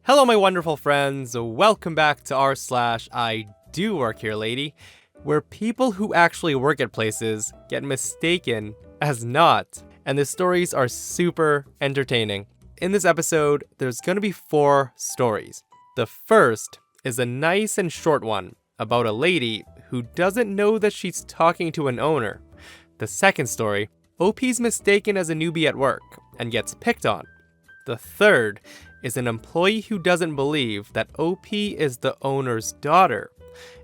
Hello my wonderful friends, welcome back to r/IDOWorkHereLady, where people who actually work at places get mistaken as not, and the stories are super entertaining. In this episode, there's gonna be 4 stories. The first is a nice and short one about a lady who doesn't know that she's talking to an owner. The second story, OP's mistaken as a newbie at work and gets picked on. The third is an employee who doesn't believe that OP is the owner's daughter.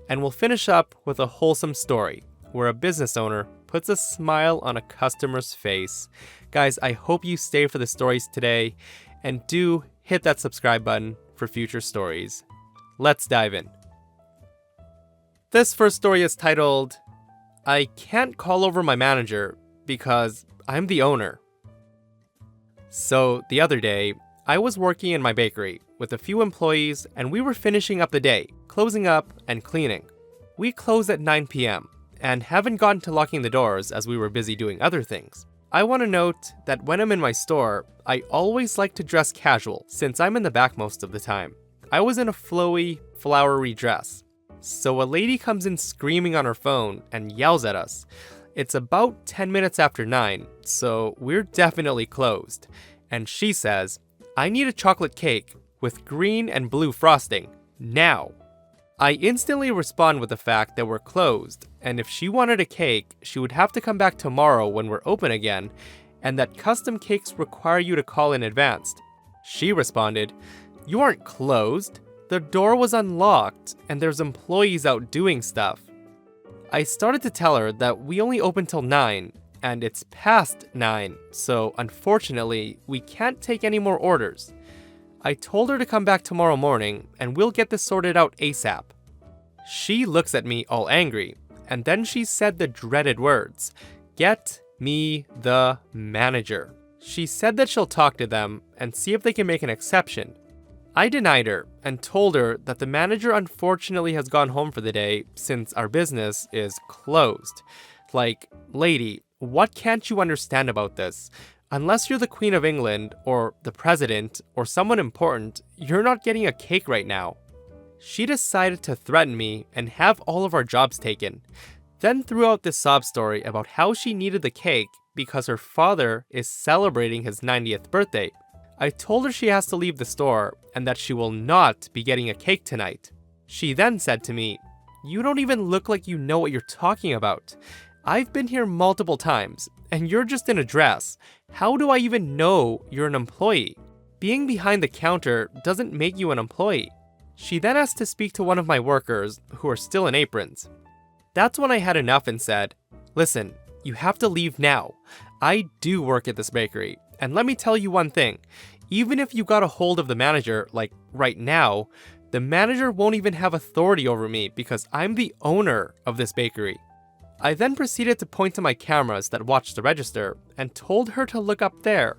And we'll finish up with a wholesome story where a business owner puts a smile on a customer's face. Guys, I hope you stay for the stories today and do hit that subscribe button for future stories. Let's dive in. This first story is titled, I Can't Call Over My Manager because I'm the owner. So the other day, I was working in my bakery with a few employees and we were finishing up the day, closing up and cleaning. We close at 9 p.m. and haven't gotten to locking the doors as we were busy doing other things. I want to note that when I'm in my store, I always like to dress casual since I'm in the back most of the time. I was in a flowy, flowery dress. So a lady comes in screaming on her phone and yells at us. It's about 10 minutes after 9, so we're definitely closed. And she says, I need a chocolate cake with green and blue frosting, now. I instantly respond with the fact that we're closed, and if she wanted a cake, she would have to come back tomorrow when we're open again, and that custom cakes require you to call in advance. She responded, you aren't closed. The door was unlocked, and there's employees out doing stuff. I started to tell her that we only open till 9, and it's past 9, so unfortunately, we can't take any more orders. I told her to come back tomorrow morning, and we'll get this sorted out ASAP. She looks at me all angry, and then she said the dreaded words, get me the manager. She said that she'll talk to them and see if they can make an exception. I denied her and told her that the manager unfortunately has gone home for the day since our business is closed. Like, lady, what can't you understand about this? Unless you're the Queen of England, or the President, or someone important, you're not getting a cake right now. She decided to threaten me and have all of our jobs taken. Then threw out this sob story about how she needed the cake because her father is celebrating his 90th birthday. I told her she has to leave the store and that she will not be getting a cake tonight. She then said to me, you don't even look like you know what you're talking about. I've been here multiple times, and you're just in a dress. How do I even know you're an employee? Being behind the counter doesn't make you an employee. She then asked to speak to one of my workers, who are still in aprons. That's when I had enough and said, listen, you have to leave now. I do work at this bakery, and let me tell you one thing. Even if you got a hold of the manager, like right now, the manager won't even have authority over me because I'm the owner of this bakery. I then proceeded to point to my cameras that watch the register and told her to look up there.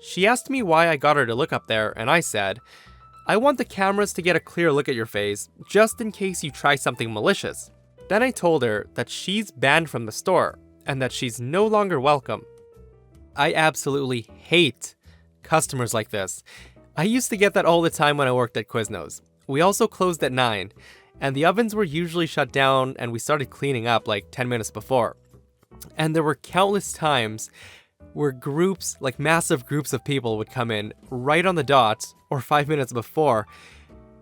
She asked me why I got her to look up there, and I said, I want the cameras to get a clear look at your face, just in case you try something malicious. Then I told her that she's banned from the store, and that she's no longer welcome. I absolutely hate customers like this. I used to get that all the time when I worked at Quiznos. We also closed at 9. And the ovens were usually shut down and we started cleaning up like 10 minutes before. And there were countless times where groups, like massive groups of people would come in right on the dot or 5 minutes before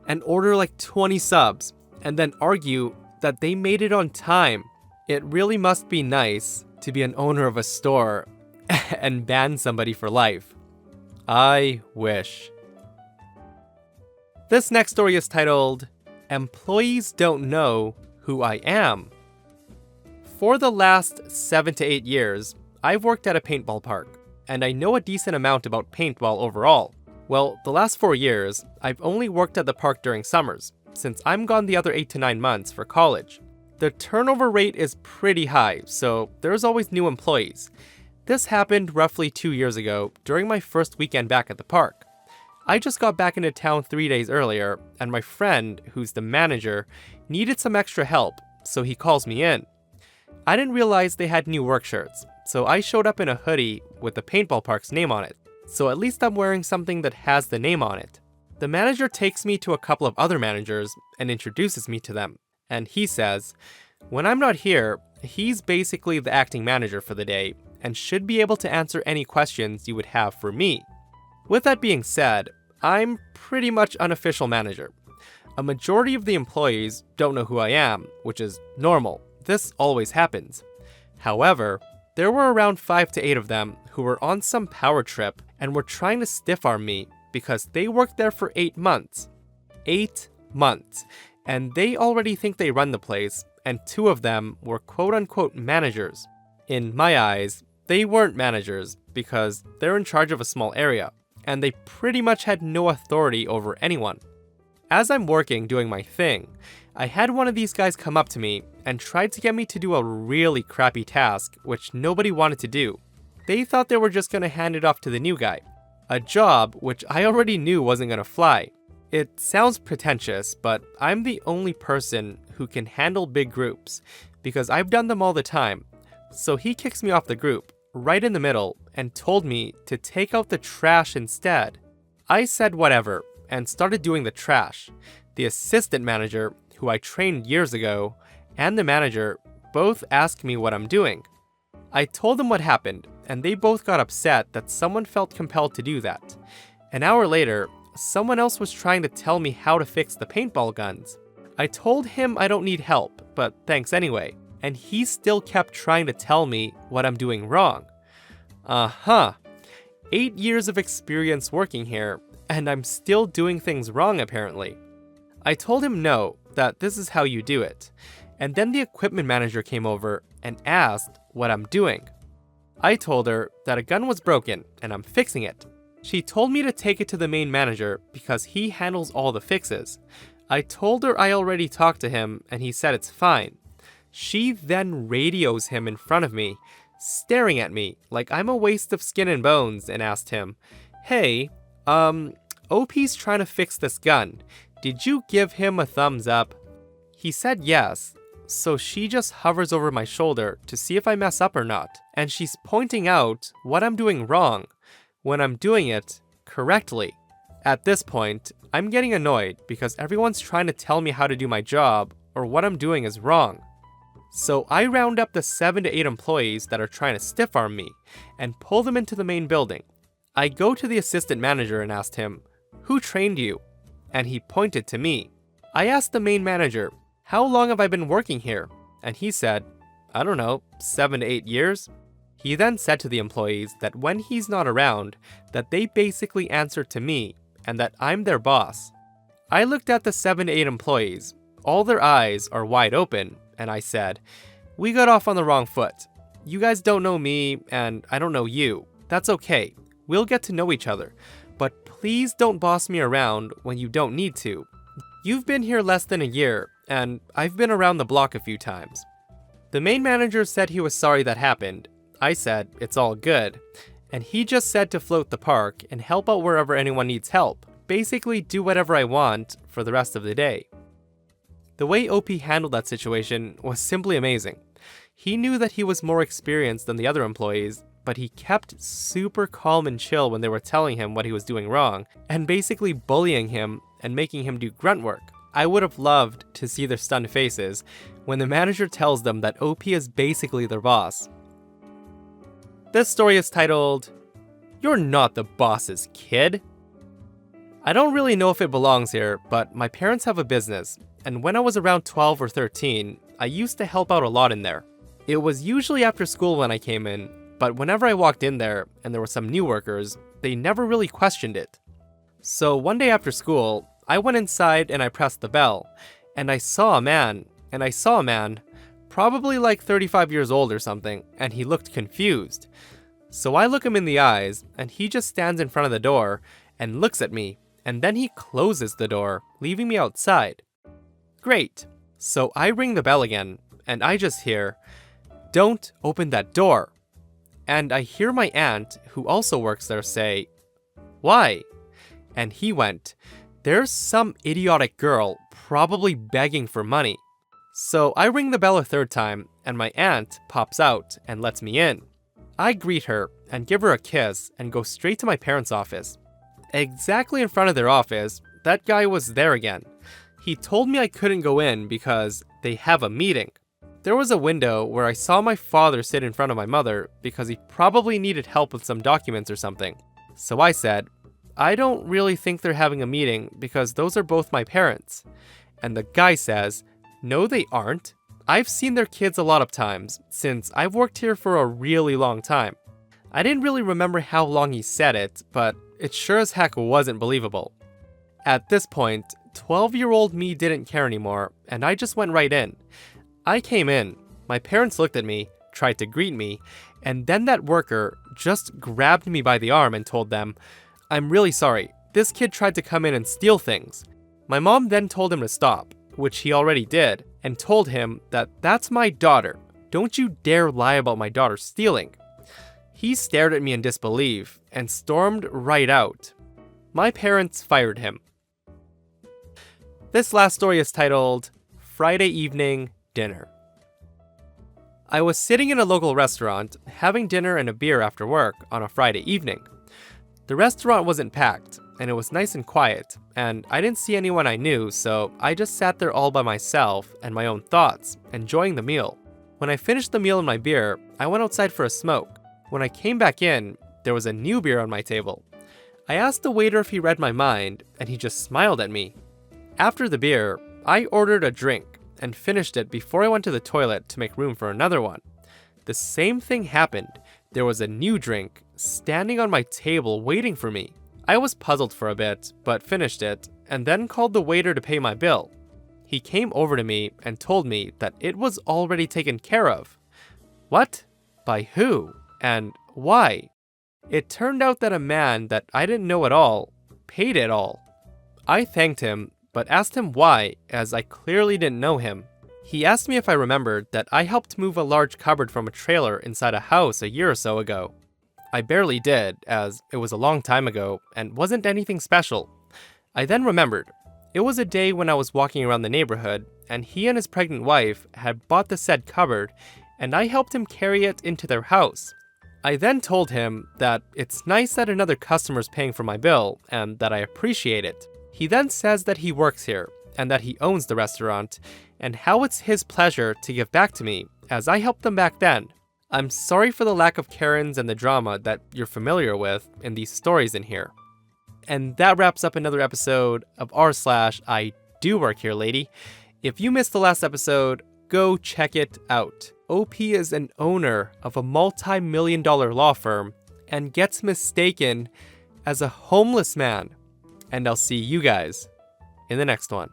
and order like 20 subs and then argue that they made it on time. It really must be nice to be an owner of a store and ban somebody for life. I wish. This next story is titled, Employees Don't Know Who I Am. For the last 7 to 8 years, I've worked at a paintball park, and I know a decent amount about paintball overall. Well, the last 4 years, I've only worked at the park during summers, since I'm gone the other 8 to 9 months for college. The turnover rate is pretty high, so there's always new employees. This happened roughly 2 years ago, during my first weekend back at the park. I just got back into town 3 days earlier, and my friend, who's the manager, needed some extra help, so he calls me in. I didn't realize they had new work shirts, so I showed up in a hoodie with the paintball park's name on it, so at least I'm wearing something that has the name on it. The manager takes me to a couple of other managers and introduces me to them. And he says, when I'm not here, he's basically the acting manager for the day and should be able to answer any questions you would have for me. With that being said, I'm pretty much unofficial manager. A majority of the employees don't know who I am, which is normal. This always happens. However, there were around 5 to 8 of them who were on some power trip and were trying to stiff-arm me because they worked there for 8 months. 8 months. And they already think they run the place, and 2 of them were quote-unquote managers. In my eyes, they weren't managers because they're in charge of a small area, and they pretty much had no authority over anyone. As I'm working doing my thing, I had one of these guys come up to me and tried to get me to do a really crappy task which nobody wanted to do. They thought they were just going to hand it off to the new guy. A job which I already knew wasn't going to fly. It sounds pretentious, but I'm the only person who can handle big groups because I've done them all the time. So he kicks me off the group, right in the middle, and told me to take out the trash instead. I said whatever and started doing the trash. The assistant manager, who I trained years ago, and the manager both asked me what I'm doing. I told them what happened, and they both got upset that someone felt compelled to do that. An hour later, someone else was trying to tell me how to fix the paintball guns. I told him I don't need help, but thanks anyway, and he still kept trying to tell me what I'm doing wrong. 8 years of experience working here, and I'm still doing things wrong apparently. I told him no, that this is how you do it, and then the equipment manager came over and asked what I'm doing. I told her that a gun was broken and I'm fixing it. She told me to take it to the main manager because he handles all the fixes. I told her I already talked to him and he said it's fine. She then radios him in front of me, staring at me like I'm a waste of skin and bones, and asked him, "Hey, OP's trying to fix this gun. Did you give him a thumbs up?" He said yes, so she just hovers over my shoulder to see if I mess up or not, and she's pointing out what I'm doing wrong when I'm doing it correctly. At this point, I'm getting annoyed because everyone's trying to tell me how to do my job or what I'm doing is wrong. So I round up the 7 to 8 employees that are trying to stiff-arm me and pull them into the main building. I go to the assistant manager and asked him, "Who trained you?" And he pointed to me. I asked the main manager, "How long have I been working here?" And he said, "I don't know, 7 to 8 years. He then said to the employees that when he's not around, that they basically answer to me and that I'm their boss. I looked at the 7 to 8 employees. All their eyes are wide open, and I said, "We got off on the wrong foot. You guys don't know me, and I don't know you. That's okay. We'll get to know each other. But please don't boss me around when you don't need to. You've been here less than a year, and I've been around the block a few times." The main manager said he was sorry that happened. I said it's all good, and he just said to float the park and help out wherever anyone needs help. Basically do whatever I want for the rest of the day. The way OP handled that situation was simply amazing. He knew that he was more experienced than the other employees, but he kept super calm and chill when they were telling him what he was doing wrong, and basically bullying him and making him do grunt work. I would have loved to see their stunned faces when the manager tells them that OP is basically their boss. This story is titled, "You're Not the Boss's Kid." I don't really know if it belongs here, but my parents have a business, and when I was around 12 or 13, I used to help out a lot in there. It was usually after school when I came in, but whenever I walked in there and there were some new workers, they never really questioned it. So one day after school, I went inside and I pressed the bell, and I saw a man, probably like 35 years old or something, and he looked confused. So I look him in the eyes, and he just stands in front of the door and looks at me, and then he closes the door, leaving me outside. Great. So I ring the bell again, and I just hear, "Don't open that door." And I hear my aunt, who also works there, say, "Why?" And he went, "There's some idiotic girl probably begging for money." So I ring the bell a third time, and my aunt pops out and lets me in. I greet her and give her a kiss and go straight to my parents' office. Exactly in front of their office, that guy was there again. He told me I couldn't go in because they have a meeting. There was a window where I saw my father sit in front of my mother because he probably needed help with some documents or something. So I said, I don't really think they're having a meeting because those are both my parents. And the guy says, no they aren't. I've seen their kids a lot of times since I've worked here for a really long time. I didn't really remember how long he said it, but it sure as heck wasn't believable. At this point, 12-year-old me didn't care anymore, and I just went right in. I came in, my parents looked at me, tried to greet me, and then that worker just grabbed me by the arm and told them, I'm really sorry, this kid tried to come in and steal things. My mom then told him to stop, which he already did, and told him that that's my daughter. Don't you dare lie about my daughter stealing. He stared at me in disbelief and stormed right out. My parents fired him. This last story is titled, Friday Evening Dinner. I was sitting in a local restaurant, having dinner and a beer after work on a Friday evening. The restaurant wasn't packed, and it was nice and quiet, and I didn't see anyone I knew, so I just sat there all by myself and my own thoughts, enjoying the meal. When I finished the meal and my beer, I went outside for a smoke. When I came back in, there was a new beer on my table. I asked the waiter if he read my mind, and he just smiled at me. After the beer, I ordered a drink and finished it before I went to the toilet to make room for another one. The same thing happened. There was a new drink standing on my table waiting for me. I was puzzled for a bit, but finished it, and then called the waiter to pay my bill. He came over to me and told me that it was already taken care of. What? By who? And why? It turned out that a man that I didn't know at all paid it all. I thanked him, but asked him why, as I clearly didn't know him. He asked me if I remembered that I helped move a large cupboard from a trailer inside a house a year or so ago. I barely did, as it was a long time ago and wasn't anything special. I then remembered. It was a day when I was walking around the neighborhood, and he and his pregnant wife had bought the said cupboard, and I helped him carry it into their house. I then told him that it's nice that another customer's paying for my bill, and that I appreciate it. He then says that he works here, and that he owns the restaurant, and how it's his pleasure to give back to me, as I helped them back then. I'm sorry for the lack of Karens and the drama that you're familiar with in these stories in here. And that wraps up another episode of r/IDOWorkHereLady. If you missed the last episode, go check it out. OP is an owner of a multi-million-dollar law firm and gets mistaken as a homeless man. And I'll see you guys in the next one.